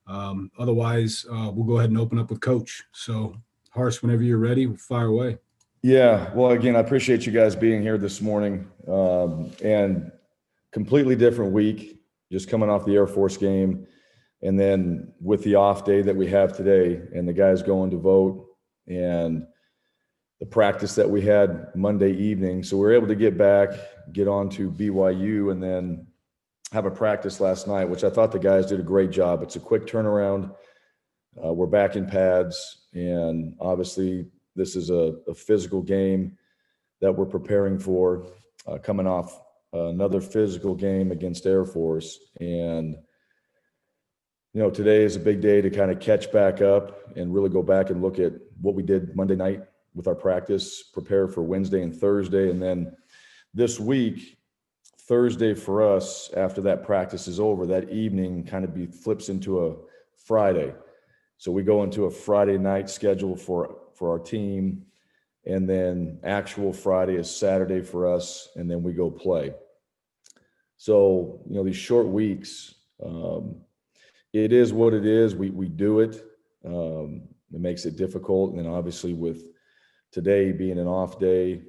Otherwise, we'll go ahead and open up with Coach. So, Hars, whenever you're ready, we'll fire away. Yeah, well, again, I appreciate you guys being here this morning. And completely different week, just coming off the Air Force game. And then with the off day that we have today and the guys going to vote and the practice that we had Monday evening. So we were able to get back, get on to BYU, and then have a practice last night, which I thought the guys did a great job. It's a quick turnaround. We're back in pads, and obviously this is a physical game that we're preparing for, coming off another physical game against Air Force. And, you know, today is a big day to kind of catch back up and really go back and look at what we did Monday night with our practice, prepare for Wednesday and Thursday. And then this week, Thursday for us, after that practice is over, that evening kind of flips into a Friday. So we go into a Friday night schedule for our team, and then actual Friday is Saturday for us, and then we go play. So, you know, these short weeks, it is what it is. We do it. It makes it difficult. And then obviously with today being an off day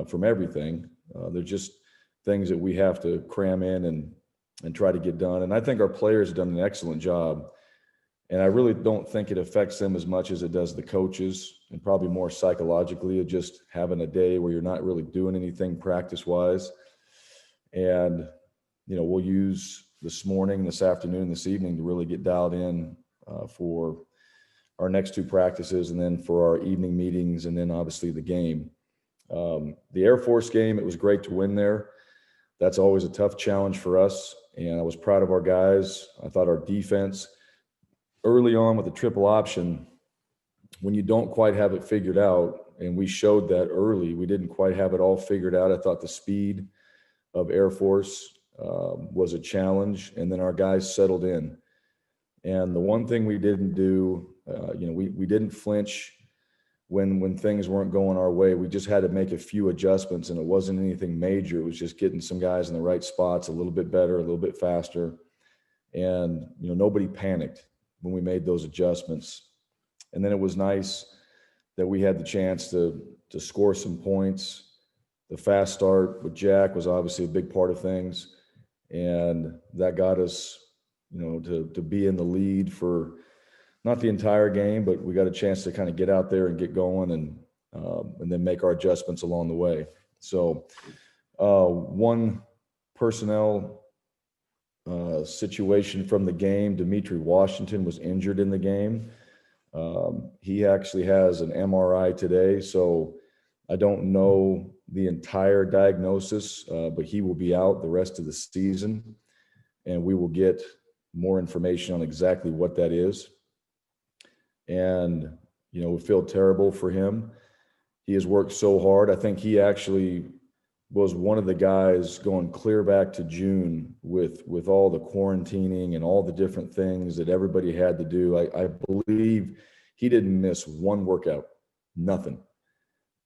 from everything, they're just things that we have to cram in and try to get done. And I think our players have done an excellent job. And I really don't think it affects them as much as it does the coaches, and probably more psychologically of just having a day where you're not really doing anything practice-wise. And, you know, we'll use this morning, this afternoon, this evening to really get dialed in for our next two practices, and then for our evening meetings, and then obviously the game. The Air Force game, it was great to win there. That's always a tough challenge for us, and I was proud of our guys. I thought our defense early on with the triple option, when you don't quite have it figured out, and we showed that early, we didn't quite have it all figured out. I thought the speed of Air Force was a challenge, and then our guys settled in. And the one thing we didn't do, you know, we didn't flinch when things weren't going our way. We just had to make a few adjustments, and it wasn't anything major. It was just getting some guys in the right spots a little bit better, a little bit faster. And, you know, nobody panicked when we made those adjustments. And then it was nice that we had the chance to score some points. The fast start with Jack was obviously a big part of things. And that got us, you know, to be in the lead for not the entire game, but we got a chance to kind of get out there and get going, and then make our adjustments along the way. So one personnel situation from the game, Dimitri Washington was injured in the game. He actually has an MRI today, so I don't know the entire diagnosis, but he will be out the rest of the season, and we will get more information on exactly what that is. And, you know, we feel terrible for him. He has worked so hard. I think he actually was one of the guys going clear back to June with all the quarantining and all the different things that everybody had to do. I believe he didn't miss one workout, nothing.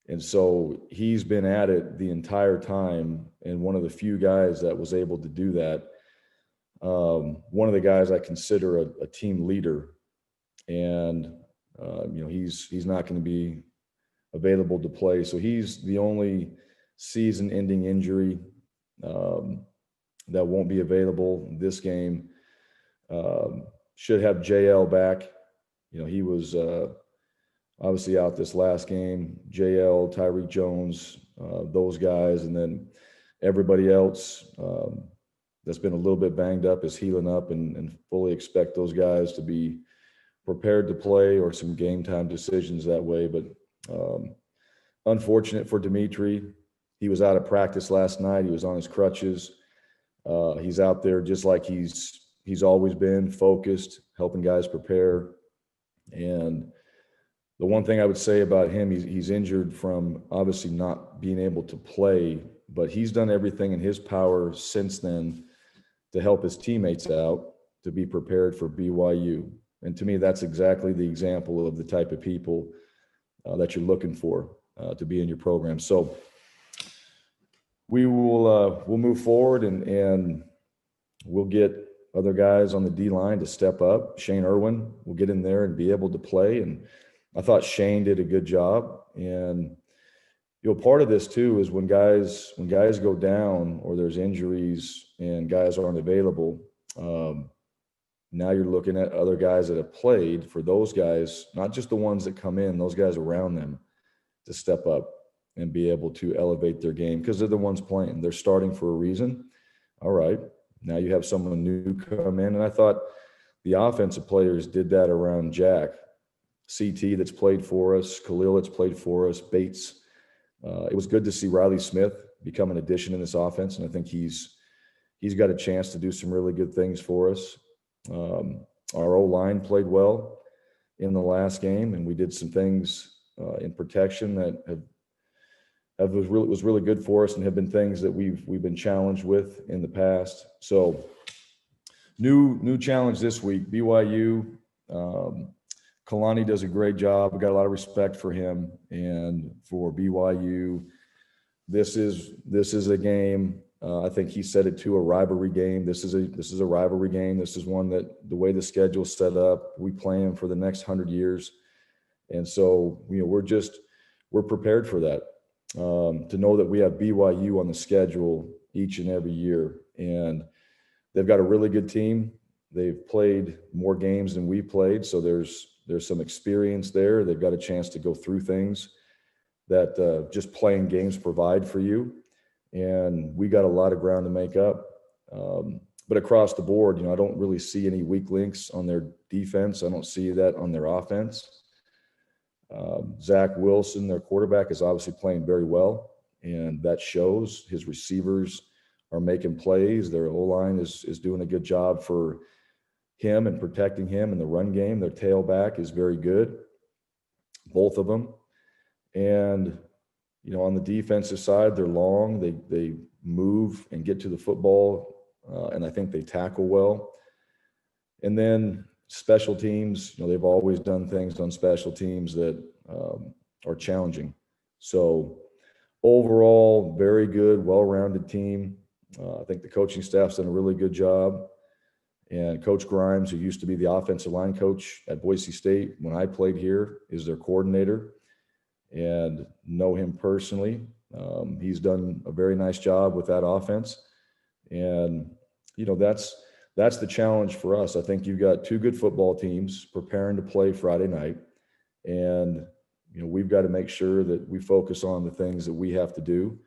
And so he's been at it the entire time, and one of the few guys that was able to do that. One of the guys I consider a team leader, and you know, he's not going to be available to play. So he's the only season-ending injury that won't be available this game. Should have JL back. You know, he was obviously out this last game. JL, Tyreek Jones, those guys, and then everybody else that's been a little bit banged up is healing up, and fully expect those guys to be prepared to play, or some game time decisions that way. But unfortunate for Dimitri. He was out of practice last night. He was on his crutches. He's out there just like he's always been, focused, helping guys prepare. And the one thing I would say about him, he's injured from obviously not being able to play, but he's done everything in his power since then to help his teammates out, to be prepared for BYU. And to me, that's exactly the example of the type of people that you're looking for to be in your program. So we'll move forward, and we'll get other guys on the D line to step up. Shane Irwin will get in there and be able to play. And I thought Shane did a good job. And, part of this too is when guys go down or there's injuries and guys aren't available, now you're looking at other guys that have played, for those guys, not just the ones that come in, those guys around them, to step up and be able to elevate their game, because they're the ones playing. They're starting for a reason. All right, now you have someone new come in. And I thought the offensive players did that around Jack. CT that's played for us, Khalil that's played for us, Bates. It was good to see Riley Smith become an addition in this offense, and I think he's got a chance to do some really good things for us. Our O-line played well in the last game, and we did some things in protection that was really good for us, and have been things that we've been challenged with in the past. So new challenge this week. BYU. Kalani does a great job. We got a lot of respect for him and for BYU. This is a game. I think he said it too, a rivalry game. This is a rivalry game. This is one that, the way the schedule's set up, we play him for the next 100 years. And so, we're prepared for that. To know that we have BYU on the schedule each and every year, and they've got a really good team. They've played more games than we played, so there's some experience there. They've got a chance to go through things that just playing games provide for you. And we got a lot of ground to make up. But across the board, I don't really see any weak links on their defense. I don't see that on their offense. Zach Wilson, their quarterback, is obviously playing very well, and that shows. His receivers are making plays. Their O-line is doing a good job for him and protecting him in the run game. Their tailback is very good, both of them. And, on the defensive side, they're long. They move and get to the football, and I think they tackle well. And then special teams, they've always done things on special teams that are challenging. So overall, very good, well-rounded team. I think the coaching staff's done a really good job. And Coach Grimes, who used to be the offensive line coach at Boise State when I played here, is their coordinator, and know him personally. He's done a very nice job with that offense. And, that's the challenge for us. I think you've got two good football teams preparing to play Friday night. And, we've got to make sure that we focus on the things that we have to do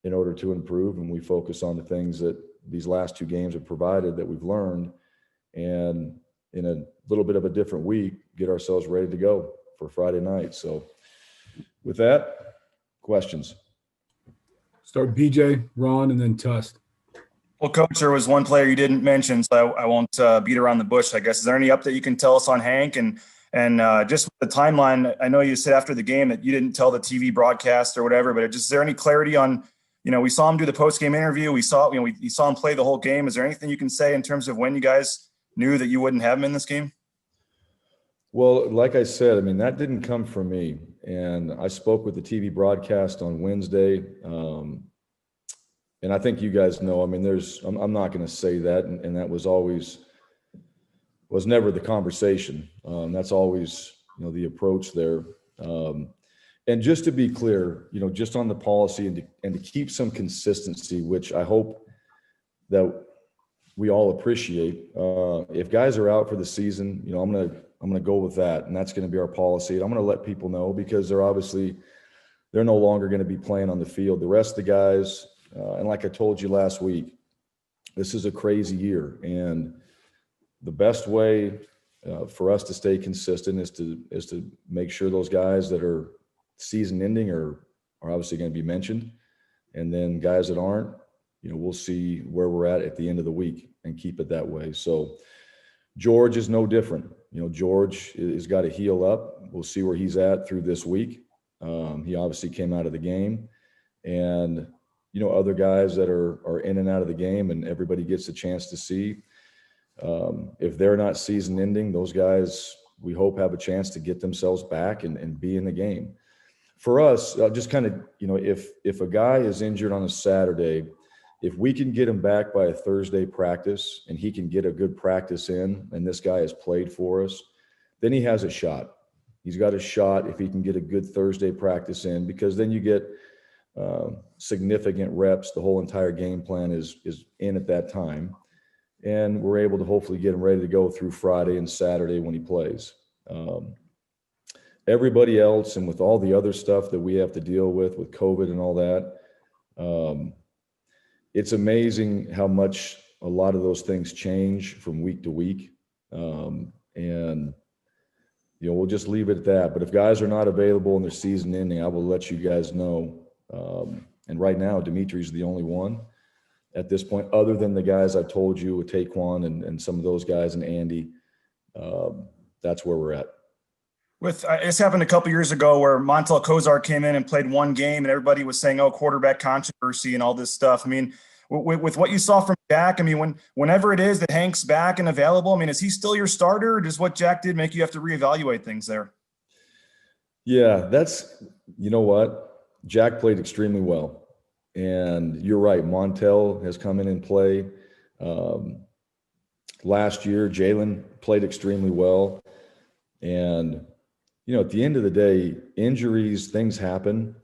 in order to improve. And we focus on the things that these last two games have provided that we've learned, and in a little bit of a different week, get ourselves ready to go for Friday night. So with that, questions. Start BJ, Ron, and then Tust. Well, Coach, there was one player you didn't mention, so I won't beat around the bush, I guess. Is there any update you can tell us on Hank? And just the timeline, I know you said after the game that you didn't tell the TV broadcast or whatever, but is there any clarity on, we saw him do the post-game interview. We saw him play the whole game. Is there anything you can say in terms of when you guys knew that you wouldn't have him in this game? Well, like I said, that didn't come from me. And I spoke with the TV broadcast on Wednesday. And I think you guys know, I'm not going to say that. And that was never the conversation. That's always, the approach there. And just to be clear, just on the policy and to keep some consistency, which I hope that we all appreciate. If guys are out for the season, I'm gonna go with that, and that's going to be our policy. And I'm going to let people know, because they're no longer going to be playing on the field. The rest of the guys, and like I told you last week, this is a crazy year, and the best way for us to stay consistent is to make sure those guys that are season ending are obviously going to be mentioned, and then guys that aren't, we'll see where we're at the end of the week and keep it that way. So George is no different. George has got to heal up. We'll see where he's at through this week. He obviously came out of the game, and other guys that are in and out of the game, and everybody gets a chance to see. If they're not season ending, those guys, we hope, have a chance to get themselves back and be in the game. For us, just kind of, if a guy is injured on a Saturday, if we can get him back by a Thursday practice and he can get a good practice in, and this guy has played for us, then he has a shot. He's got a shot if he can get a good Thursday practice in, because then you get significant reps. The whole entire game plan is in at that time. And we're able to hopefully get him ready to go through Friday and Saturday when he plays. Everybody else, and with all the other stuff that we have to deal with COVID and all that, it's amazing how much a lot of those things change from week to week. And, we'll just leave it at that. But if guys are not available in their season ending, I will let you guys know. And right now, Dimitri's the only one at this point, other than the guys I've told you with Taquan and some of those guys and Andy. That's where we're at. This happened a couple years ago where Montel Kozar came in and played one game, and everybody was saying, quarterback controversy and all this stuff. I mean, with what you saw from Jack, I mean, whenever it is that Hank's back and available, I mean, is he still your starter, or does what Jack did make you have to reevaluate things there? Yeah, you know what? Jack played extremely well. And you're right, Montel has come in and played. Last year, Jalen played extremely well. And at the end of the day, injuries, things happen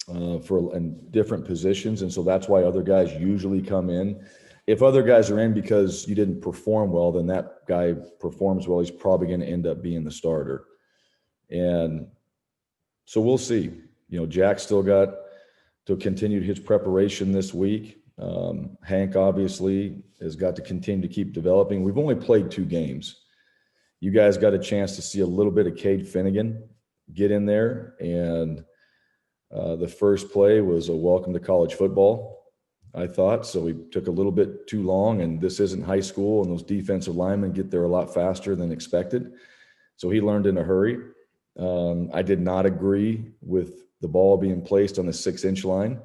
in different positions. And so that's why other guys usually come in. If other guys are in because you didn't perform well, then that guy performs well. He's probably going to end up being the starter. And so we'll see. Jack still got to continue his preparation this week. Hank obviously has got to continue to keep developing. We've only played 2 games. You guys got a chance to see a little bit of Cade Finnegan get in there. And the first play was a welcome to college football, I thought. So we took a little bit too long, and this isn't high school, and those defensive linemen get there a lot faster than expected. So he learned in a hurry. I did not agree with the ball being placed on the 6-inch line.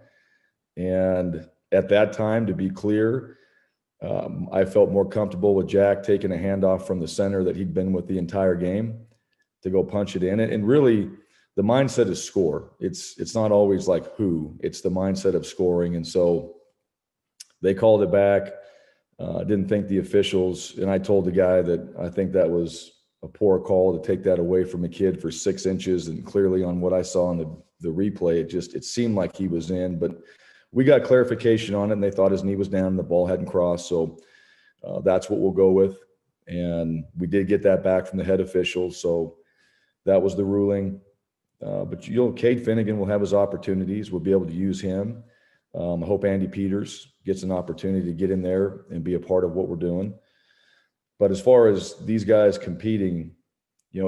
And at that time, to be clear, I felt more comfortable with Jack taking a handoff from the center that he'd been with the entire game to go punch it in. And really, the mindset is score. It's not always like who, it's the mindset of scoring. And so they called it back. Didn't think the officials, and I told the guy that I think that was a poor call to take that away from a kid for 6 inches. And clearly on what I saw in the replay, it seemed like he was in, but we got clarification on it, and they thought his knee was down and the ball hadn't crossed. So that's what we'll go with. And we did get that back from the head official. So that was the ruling. But Cade Finnegan will have his opportunities. We'll be able to use him. I hope Andy Peters gets an opportunity to get in there and be a part of what we're doing. But as far as these guys competing,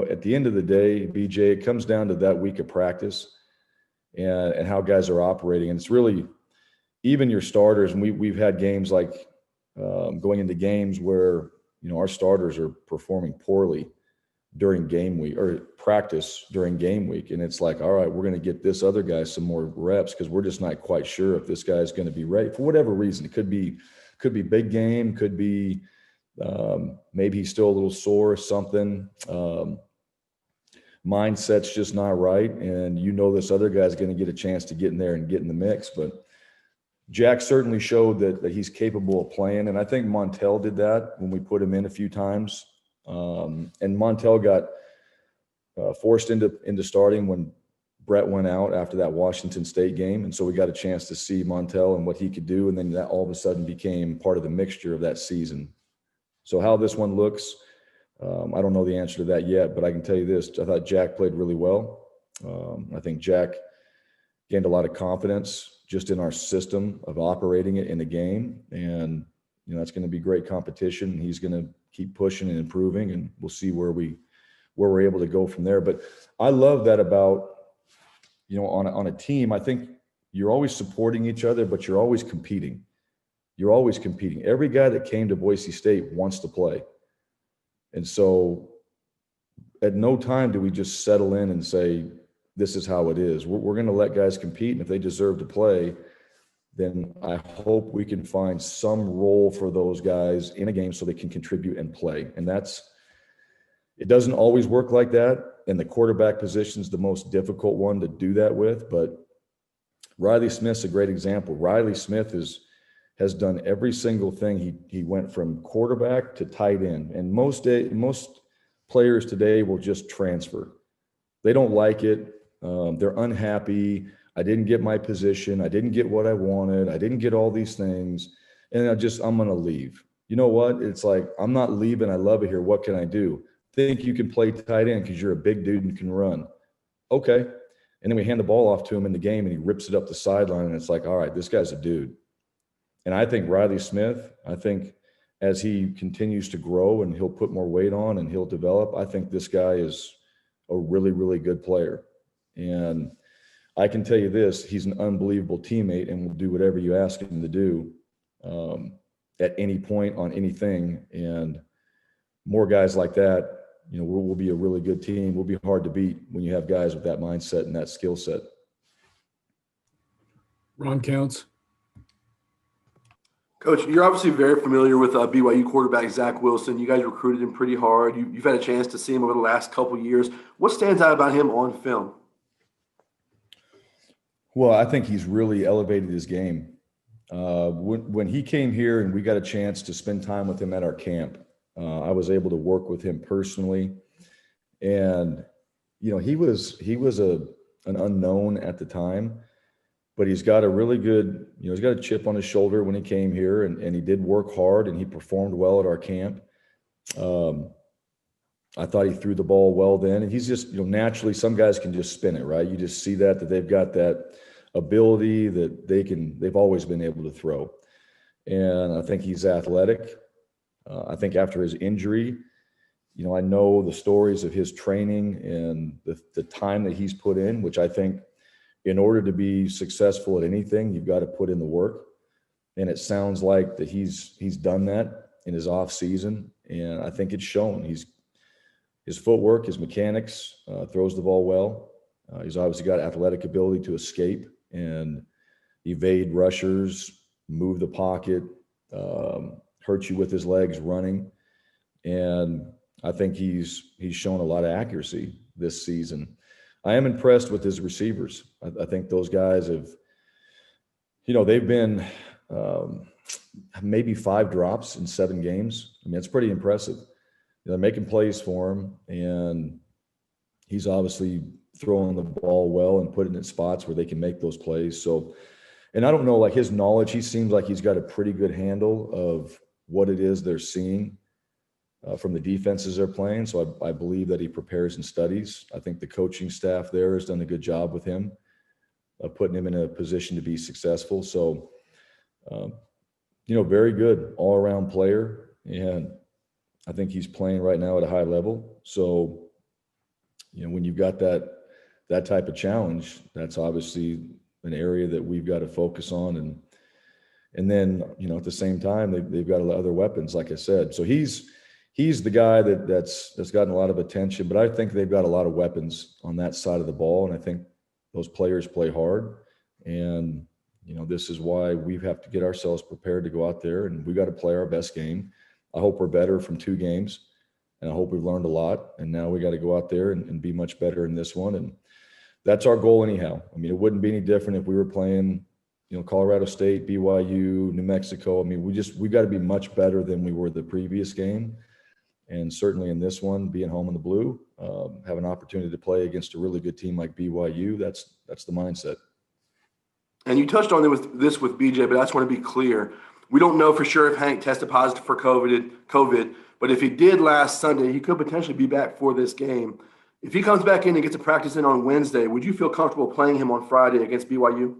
at the end of the day, BJ, it comes down to that week of practice and how guys are operating. And it's really even your starters. And we've had games like going into games where, our starters are performing poorly during game week or practice during game week. And it's like, all right, we're going to get this other guy some more reps because we're just not quite sure if this guy's going to be ready for whatever reason. It could be big game, could be maybe he's still a little sore or something. Mindset's just not right. And this other guy's going to get a chance to get in there and get in the mix. But Jack certainly showed that he's capable of playing. And I think Montel did that when we put him in a few times. And Montel got forced into starting when Brett went out after that Washington State game. And so we got a chance to see Montel and what he could do. And then that all of a sudden became part of the mixture of that season. So how this one looks, I don't know the answer to that yet, but I can tell you this. I thought Jack played really well. I think Jack gained a lot of confidence just in our system of operating it in the game. And, it's going to be great competition. He's going to keep pushing and improving, and we'll see where we're able to go from there. But I love that about, on a team, I think you're always supporting each other, but you're always competing. You're always competing. Every guy that came to Boise State wants to play. And so at no time do we just settle in and say, this is how it is. We're going to let guys compete. And if they deserve to play, then I hope we can find some role for those guys in a game so they can contribute and play. And it doesn't always work like that. And the quarterback position is the most difficult one to do that with. But Riley Smith's a great example. Riley Smith has done every single thing. He went from quarterback to tight end. And most players today will just transfer. They don't like it. They're unhappy. I didn't get my position. I didn't get what I wanted. I didn't get all these things. And I'm going to leave. You know what? It's like, I'm not leaving. I love it here. What can I do? Think you can play tight end because you're a big dude and can run. Okay. And then we hand the ball off to him in the game and he rips it up the sideline. And it's like, all right, this guy's a dude. And I think Riley Smith, as he continues to grow and he'll put more weight on and he'll develop, I think this guy is a really, really good player. And I can tell you this, he's an unbelievable teammate and will do whatever you ask him to do at any point on anything. And more guys like that, we'll be a really good team. We'll be hard to beat when you have guys with that mindset and that skill set. Ron Counts. Coach, you're obviously very familiar with BYU quarterback Zach Wilson. You guys recruited him pretty hard. You've had a chance to see him over the last couple of years. What stands out about him on film? Well, I think he's really elevated his game. When he came here and we got a chance to spend time with him at our camp, I was able to work with him personally. And, he was an unknown at the time. But he's got a really good, he's got a chip on his shoulder when he came here and he did work hard and he performed well at our camp. I thought he threw the ball well then. And he's just, naturally some guys can just spin it, right? You just see that they've got that ability that they've always been able to throw. And I think he's athletic. I think after his injury, I know the stories of his training and the time that he's put in, which I think, in order to be successful at anything, you've got to put in the work. And it sounds like that he's done that in his off season. And I think it's shown. His footwork, his mechanics, throws the ball well. He's obviously got athletic ability to escape and evade rushers, move the pocket, hurt you with his legs running. And I think he's shown a lot of accuracy this season. I am impressed with his receivers. I think those guys have, they've been maybe 5 drops in 7 games. I mean, it's pretty impressive. They're making plays for him, and he's obviously throwing the ball well and putting it in spots where they can make those plays. So, and I don't know, like his knowledge, he seems like he's got a pretty good handle of what it is they're seeing from the defenses they're playing. So I believe that he prepares and studies. I think the coaching staff there has done a good job with him, putting him in a position to be successful. So, very good all-around player. And I think he's playing right now at a high level. So, when you've got that type of challenge, that's obviously an area that we've got to focus on. And then, at the same time, they've got other weapons, like I said. So he's the guy that's gotten a lot of attention, but I think they've got a lot of weapons on that side of the ball. And I think those players play hard. And, this is why we have to get ourselves prepared to go out there and we got to play our best game. I hope we're better from 2 games and I hope we've learned a lot. And now we got to go out there and be much better in this one. And that's our goal anyhow. I mean, it wouldn't be any different if we were playing, Colorado State, BYU, New Mexico. I mean, we got to be much better than we were the previous game. And certainly in this one, being home in the blue, have an opportunity to play against a really good team like BYU. That's the mindset. And you touched on this with BJ, but I just want to be clear. We don't know for sure if Hank tested positive for COVID, but if he did last Sunday, he could potentially be back for this game. If he comes back in and gets a practice in on Wednesday, would you feel comfortable playing him on Friday against BYU?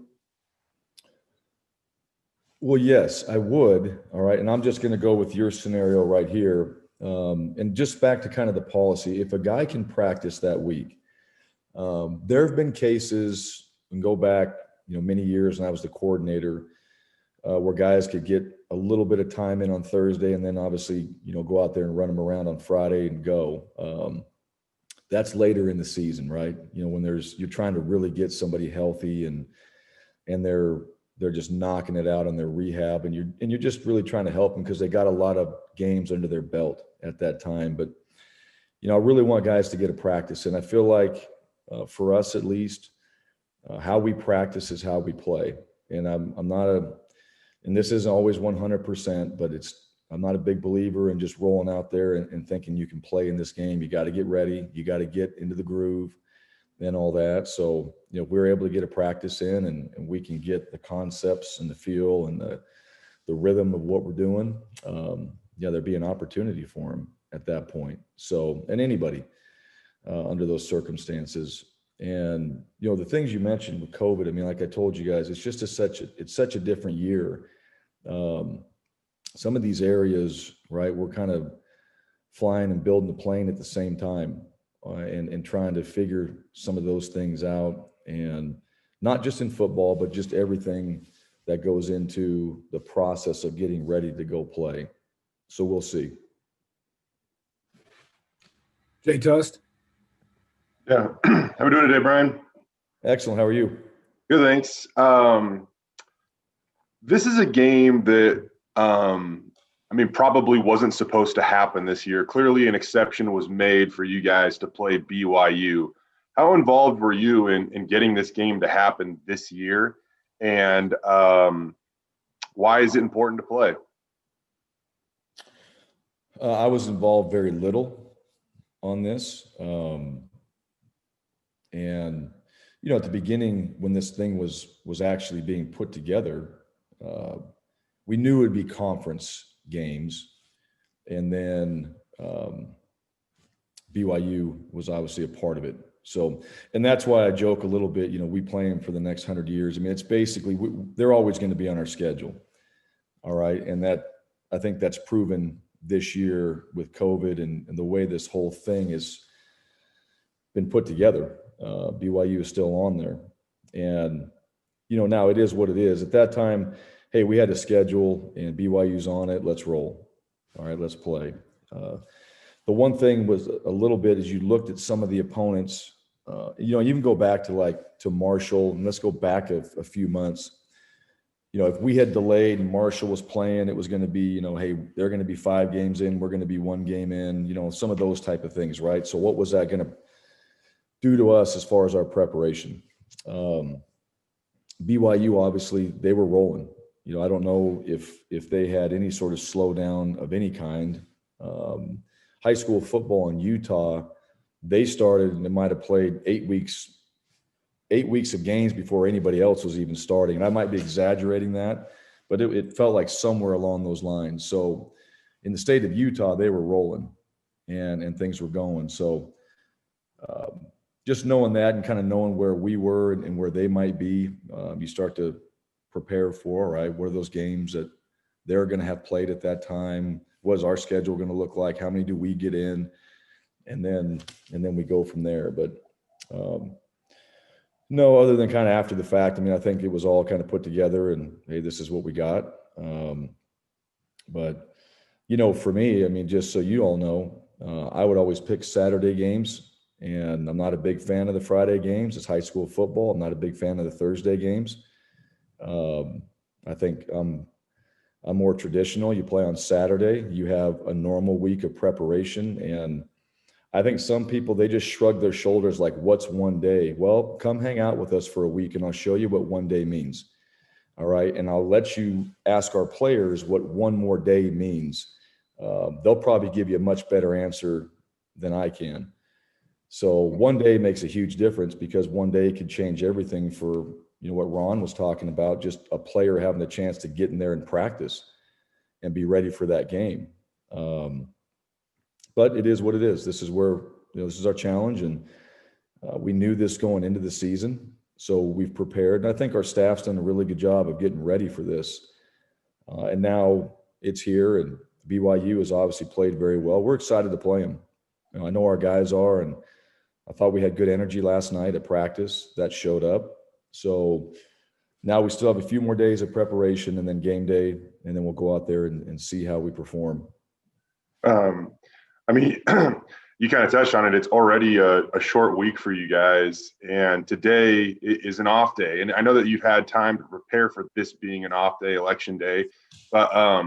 Well, yes, I would. All right. And I'm just going to go with your scenario right here. And just back to kind of the policy, if a guy can practice that week, there have been cases, and go back, many years, and I was the coordinator, where guys could get a little bit of time in on Thursday and then obviously, go out there and run them around on Friday and go. That's later in the season, right? When you're trying to really get somebody healthy and they're just knocking it out on their rehab, and you're just really trying to help them because they got a lot of games under their belt at that time. But I really want guys to get a practice, and I feel like for us at least, how we practice is how we play. And I'm not and this isn't always 100%, but I'm not a big believer in just rolling out there and thinking you can play in this game. You got to get ready. You got to get into the groove and all that. So, we're able to get a practice in and we can get the concepts and the feel and the rhythm of what we're doing. There'd be an opportunity for them at that point. So, and anybody under those circumstances. And, the things you mentioned with COVID, I mean, like I told you guys, it's just it's such a different year. Some of these areas, right, we're kind of flying and building the plane at the same time and trying to figure some of those things out. And not just in football, but just everything that goes into the process of getting ready to go play. So we'll see. Jay Tust. Yeah. How we doing today, Bryan? Excellent. How are you? Good, thanks. This is a game that, probably wasn't supposed to happen this year. Clearly an exception was made for you guys to play BYU. How involved were you in getting this game to happen this year? And why is it important to play? I was involved very little on this. And, at the beginning when this thing was actually being put together, we knew it would be conference games. And then BYU was obviously a part of it. So, and that's why I joke a little bit, we play them for the next 100 years. I mean, it's basically, they're always going to be on our schedule. All right. And I think that's proven this year with COVID and the way this whole thing has been put together. BYU is still on there. And, now it is what it is. At that time, hey, we had a schedule and BYU's on it. Let's roll. All right, let's play. The one thing was a little bit as you looked at some of the opponents, you can go back to Marshall, and let's go back a few months. If we had delayed and Marshall was playing, it was going to be, hey, they're going to be 5 games in, we're going to be 1 game in, some of those type of things, right? So what was that going to do to us as far as our preparation? BYU, obviously, they were rolling. I don't know if they had any sort of slowdown of any kind. High school football in Utah, they started and they might have played 8 weeks of games before anybody else was even starting. And I might be exaggerating that, but it felt like somewhere along those lines. So in the state of Utah, they were rolling and things were going. So just knowing that and kind of knowing where we were and where they might be, you start to prepare for, right? What are those games that they're going to have played at that time? What is our schedule going to look like? How many do we get in? And then we go from there. But no, other than kind of after the fact, I think it was all kind of put together and, hey, this is what we got. But, for me, just so you all know, I would always pick Saturday games. And I'm not a big fan of the Friday games. It's high school football. I'm not a big fan of the Thursday games. I think I'm more traditional. You play on Saturday. You have a normal week of preparation. And I think some people, they just shrug their shoulders like, what's one day? Well, come hang out with us for a week and I'll show you what one day means. All right. And I'll let you ask our players what one more day means. They'll probably give you a much better answer than I can. So one day makes a huge difference because one day could change everything for, what Ron was talking about, just a player having the chance to get in there and practice and be ready for that game. But it is what it is. This is where, this is our challenge. And we knew this going into the season. So we've prepared. And I think our staff's done a really good job of getting ready for this. And now it's here and BYU has obviously played very well. We're excited to play them. I know our guys are, and I thought we had good energy last night at practice. That showed up. So now we still have a few more days of preparation and then game day, and then we'll go out there and see how we perform. You kind of touched on it. It's already a short week for you guys, and today is an off day. And I know that you've had time to prepare for this being an off day, election day. But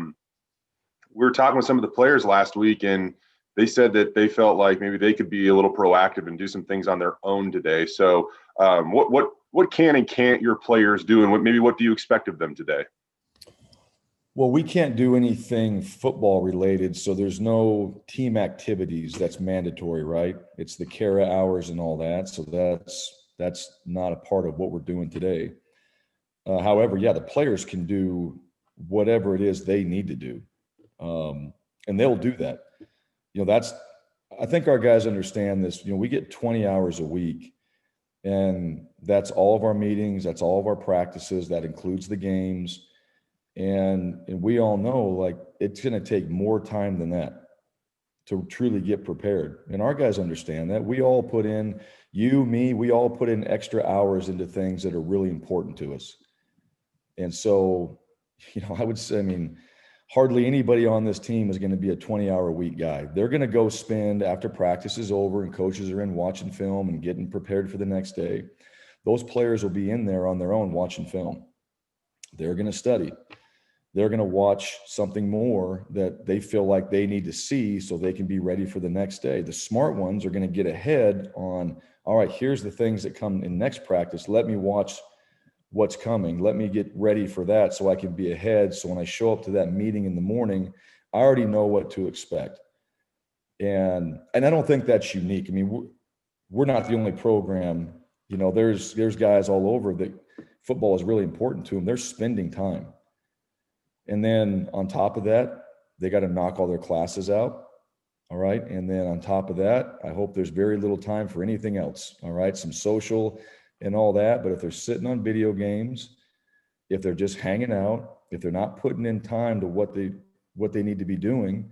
we were talking with some of the players last week, and they said that they felt like maybe they could be a little proactive and do some things on their own today. So what can and can't your players do, and what do you expect of them today? Well, we can't do anything football related, so there's no team activities that's mandatory, right? It's the Kara hours and all that, so that's not a part of what we're doing today. However, yeah, the players can do whatever it is they need to do, and they'll do that. I think our guys understand this. We get 20 hours a week, and that's all of our meetings, that's all of our practices, that includes the games. And we all know, like, it's going to take more time than that to truly get prepared. And our guys understand that. We all put in, you, me, we all put in extra hours into things that are really important to us. And so, I would say, hardly anybody on this team is going to be a 20-hour-a-week guy. They're going to go spend, after practice is over and coaches are in watching film and getting prepared for the next day, those players will be in there on their own watching film. They're going to study. They're going to watch something more that they feel like they need to see so they can be ready for the next day. The smart ones are going to get ahead on, all right, here's the things that come in next practice. Let me watch what's coming. Let me get ready for that so I can be ahead. So when I show up to that meeting in the morning, I already know what to expect. And I don't think that's unique. We're not the only program. There's guys all over that football is really important to them. They're spending time. And then on top of that, they got to knock all their classes out. All right. And then on top of that, I hope there's very little time for anything else. All right. Some social and all that. But if they're sitting on video games, if they're just hanging out, if they're not putting in time to what they need to be doing,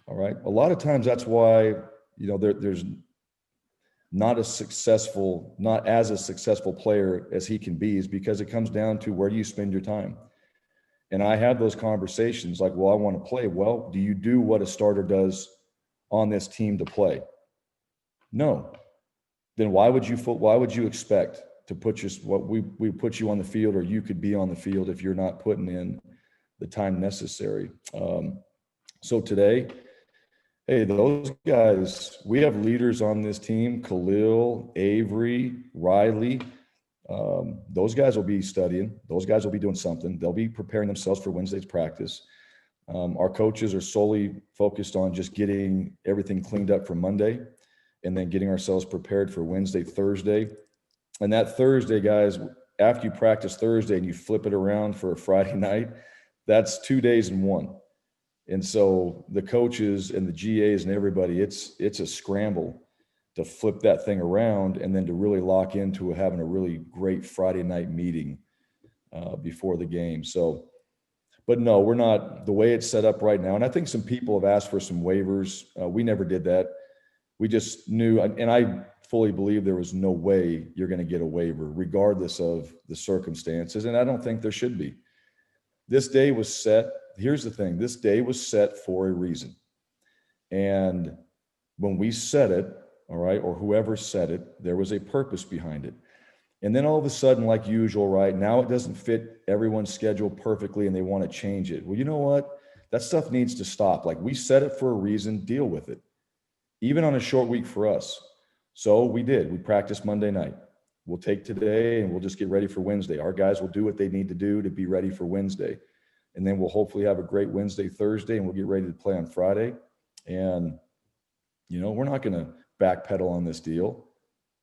all right. A lot of times that's why, there's not as successful player as he can be, is because it comes down to where do you spend your time? And I have those conversations like, well, I want to play. Well, do you do what a starter does on this team to play? No. Then why would you expect to put we put you on the field, or you could be on the field, if you're not putting in the time necessary? So today, hey, those guys, we have leaders on this team, Khalil, Avery, Riley. Those guys will be studying. Those guys will be doing something. They'll be preparing themselves for Wednesday's practice. Our coaches are solely focused on just getting everything cleaned up for Monday, and then getting ourselves prepared for Wednesday, Thursday. And that Thursday, guys, after you practice Thursday and you flip it around for a Friday night, that's 2 days in one. And so the coaches and the GAs and everybody, it's a scramble to flip that thing around, and then to really lock into having a really great Friday night meeting before the game. So, but no, we're not, the way it's set up right now. And I think some people have asked for some waivers. We never did that. We just knew, and I fully believe there was no way you're going to get a waiver regardless of the circumstances. And I don't think there should be. This day was set. Here's the thing. This day was set for a reason. And when we set it, all right, or whoever said it, there was a purpose behind it. And then all of a sudden, like usual, right, now it doesn't fit everyone's schedule perfectly and they want to change it. Well, you know what? That stuff needs to stop. Like, we set it for a reason, deal with it. Even on a short week for us. So we did. We practiced Monday night. We'll take today and we'll just get ready for Wednesday. Our guys will do what they need to do to be ready for Wednesday. And then we'll hopefully have a great Wednesday, Thursday, and we'll get ready to play on Friday. And, we're not going to backpedal on this deal.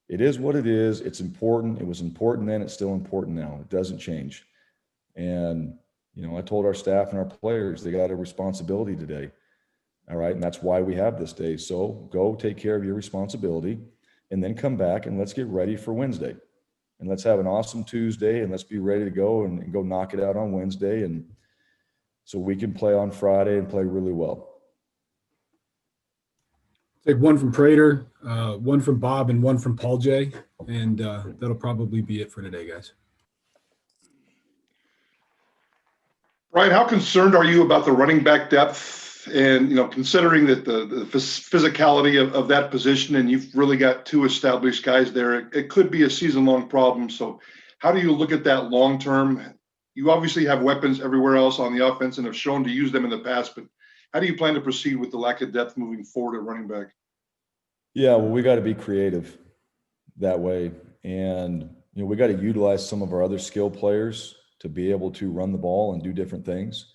It is what it is. It's important. It was important then. It's still important now. It doesn't change. And, I told our staff and our players, they got a responsibility today. All right. And that's why we have this day. So go take care of your responsibility, and then come back and let's get ready for Wednesday. And let's have an awesome Tuesday, and let's be ready to go and go knock it out on Wednesday. And so we can play on Friday and play really well. Take one from Prater, one from Bob, and one from Paul J. And that'll probably be it for today, guys. Bryan, how concerned are you about the running back depth? And, considering that the physicality of that position, and you've really got two established guys there, it could be a season-long problem. So how do you look at that long-term? You obviously have weapons everywhere else on the offense and have shown to use them in the past, but how do you plan to proceed with the lack of depth moving forward at running back? Yeah, well, we got to be creative that way. And, we got to utilize some of our other skill players to be able to run the ball and do different things.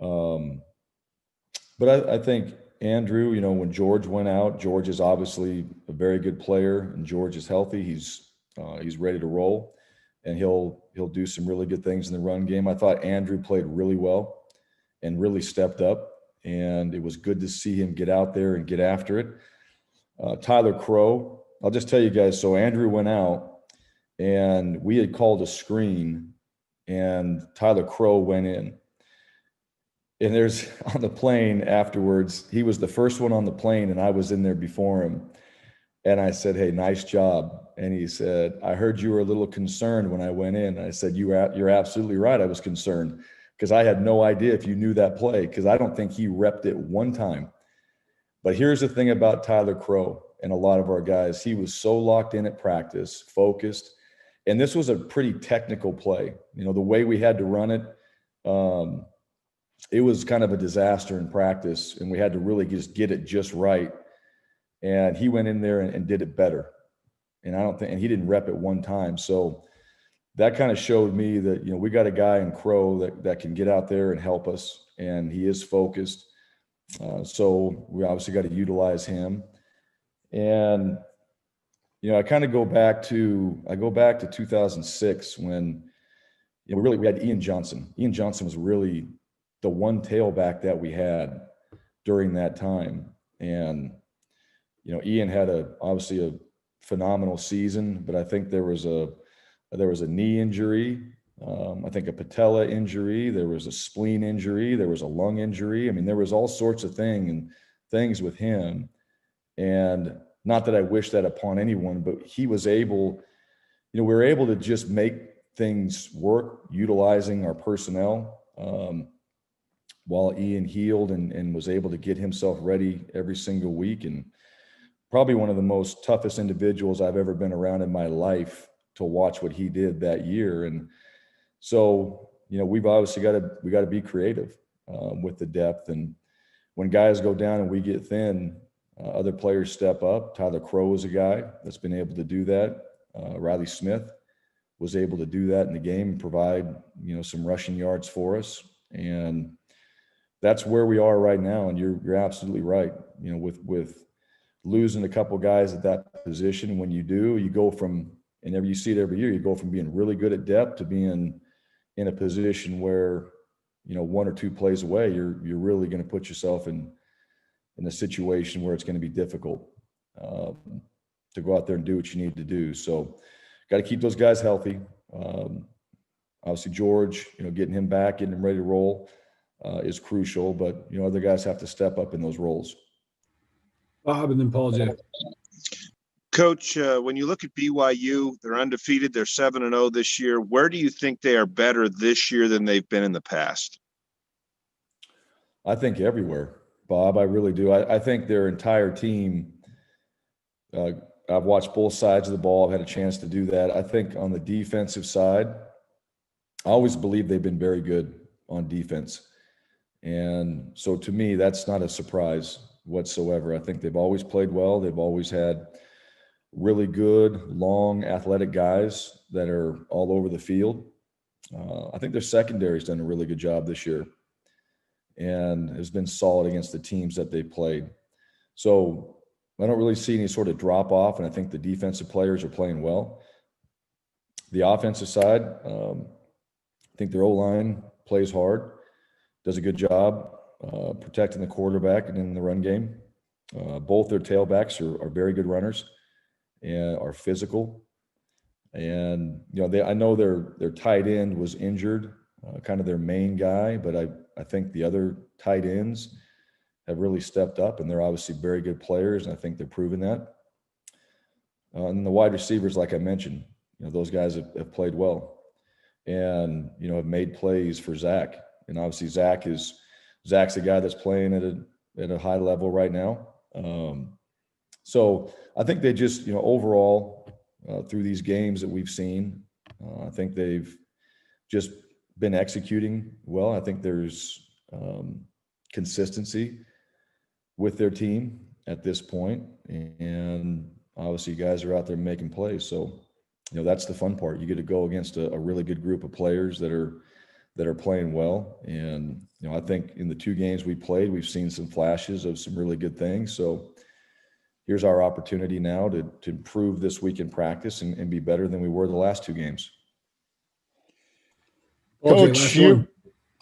But I think Andrew, you know, when George went out, George is obviously a very good player, and George is healthy. He's ready to roll, and he'll do some really good things in the run game. I thought Andrew played really well and really stepped up, and it was good to see him get out there and get after it. Tyler Crow, I'll just tell you guys, so Andrew went out, and we had called a screen, and Tyler Crow went in. And there's on the plane afterwards, he was the first one on the plane, and I was in there before him. And I said, "Hey, nice job." And he said, "I heard you were a little concerned when I went in." And I said, "You're absolutely right. I was concerned because I had no idea if you knew that play, because I don't think he repped it one time." But here's the thing about Tyler Crow and a lot of our guys. He was so locked in at practice, focused. And this was a pretty technical play. You know, the way we had to run it, it was kind of a disaster in practice, and we had to really just get it just right. And he went in there and did it better. And he didn't rep it one time. So that kind of showed me that, you know, we got a guy in Crow that can get out there and help us, and he is focused. So we obviously got to utilize him. And, you know, I go back to 2006 when, you know, we had Ian Johnson. Ian Johnson was really the one tailback that we had during that time. And, you know, Ian had obviously a phenomenal season, but I think there was a knee injury, I think a patella injury, there was a spleen injury, there was a lung injury. I mean, there was all sorts of things with him. And not that I wish that upon anyone, but he was able, you know, we were able to just make things work utilizing our personnel. While Ian healed and was able to get himself ready every single week, and probably one of the most toughest individuals I've ever been around in my life to watch what he did that year. And so, you know, we've obviously got to be creative with the depth. And when guys go down and we get thin, other players step up. Tyler Crow is a guy that's been able to do that. Riley Smith was able to do that in the game and provide, you know, some rushing yards for us. And that's where we are right now. And you're absolutely right. You know, with losing a couple guys at that position, when you do, you go from, and you see it every year, you go from being really good at depth to being in a position where, you know, one or two plays away, you're really going to put yourself in a situation where it's going to be difficult to go out there and do what you need to do. So got to keep those guys healthy. Obviously George, you know, getting him back, getting him ready to roll is crucial, but, you know, other guys have to step up in those roles. Bob, and then Paul J. Coach, when you look at BYU, they're undefeated. They're 7-0 this year. Where do you think they are better this year than they've been in the past? I think everywhere, Bob. I really do. I think their entire team, I've watched both sides of the ball. I've had a chance to do that. I think on the defensive side, I always believe they've been very good on defense. And so to me, that's not a surprise whatsoever. I think they've always played well. They've always had really good, long, athletic guys that are all over the field. I think their secondary's done a really good job this year and has been solid against the teams that they played. So I don't really see any sort of drop off, and I think the defensive players are playing well. The offensive side, I think their O-line plays hard, does a good job protecting the quarterback and in the run game. Both their tailbacks are very good runners and are physical. And, you know, I know their tight end was injured, kind of their main guy, but I think the other tight ends have really stepped up, and they're obviously very good players, and I think they're proving that. And the wide receivers, like I mentioned, you know, those guys have played well and, you know, have made plays for Zach. And obviously Zach's a guy that's playing at a high level right now. So I think they just, you know, overall through these games that we've seen, I think they've just been executing well. I think there's consistency with their team at this point, and obviously guys are out there making plays. So, you know, that's the fun part. You get to go against a really good group of players that are that are playing well. And, I think in the 2 games we played, we've seen some flashes of some really good things. So here's our opportunity now to improve this week in practice and be better than we were the last 2 games. Coach,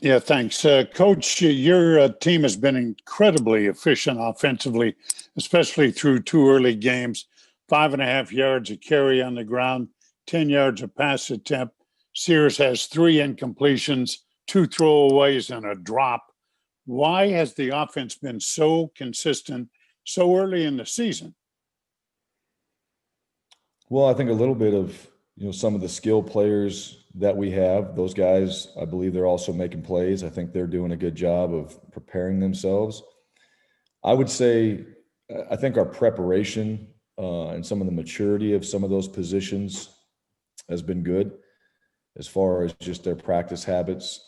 yeah, thanks. Coach, your team has been incredibly efficient offensively, especially through 2 early games. 5.5 yards a carry on the ground, 10 yards a pass attempt. Sears has 3 incompletions, 2 throwaways, and a drop. Why has the offense been so consistent so early in the season? Well, I think a little bit of, some of the skill players that we have, those guys, I believe they're also making plays. I think they're doing a good job of preparing themselves. I would say, I think our preparation and some of the maturity of some of those positions has been good as far as just their practice habits.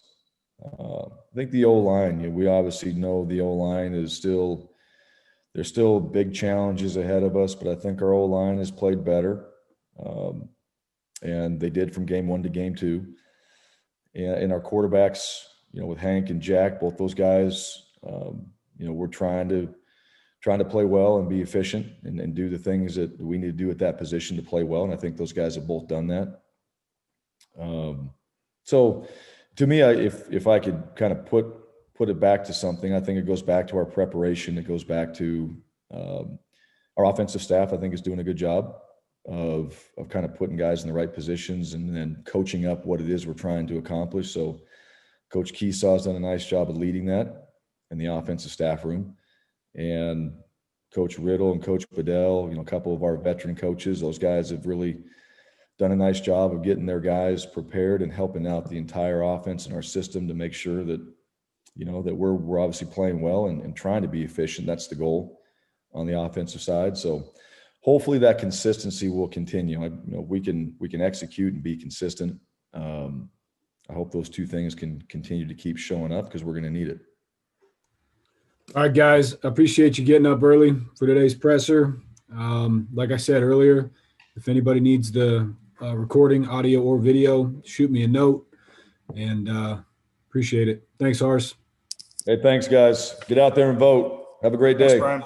I think the O-line, we obviously know the O-line is there's still big challenges ahead of us, but I think our O-line has played better. And they did from game 1 to game 2. And our quarterbacks, with Hank and Jack, both those guys, we're trying to play well and be efficient and do the things that we need to do at that position to play well. And I think those guys have both done that. So to me, if I could kind of put it back to something, I think it goes back to our preparation. It goes back to our offensive staff, I think, is doing a good job of kind of putting guys in the right positions and then coaching up what it is we're trying to accomplish. So Coach Keesaw's done a nice job of leading that in the offensive staff room. And Coach Riddle and Coach Bedell, a couple of our veteran coaches, those guys have really done a nice job of getting their guys prepared and helping out the entire offense in our system to make sure that, that we're obviously playing well and trying to be efficient. That's the goal on the offensive side. So hopefully that consistency will continue. We can execute and be consistent. I hope those 2 things can continue to keep showing up because we're going to need it. All right, guys, I appreciate you getting up early for today's presser. Like I said earlier, if anybody needs the recording, audio or video, shoot me a note, and appreciate it. Thanks, Hars. Hey, thanks, guys. Get out there and vote. Have a great day. Thanks, Bryan.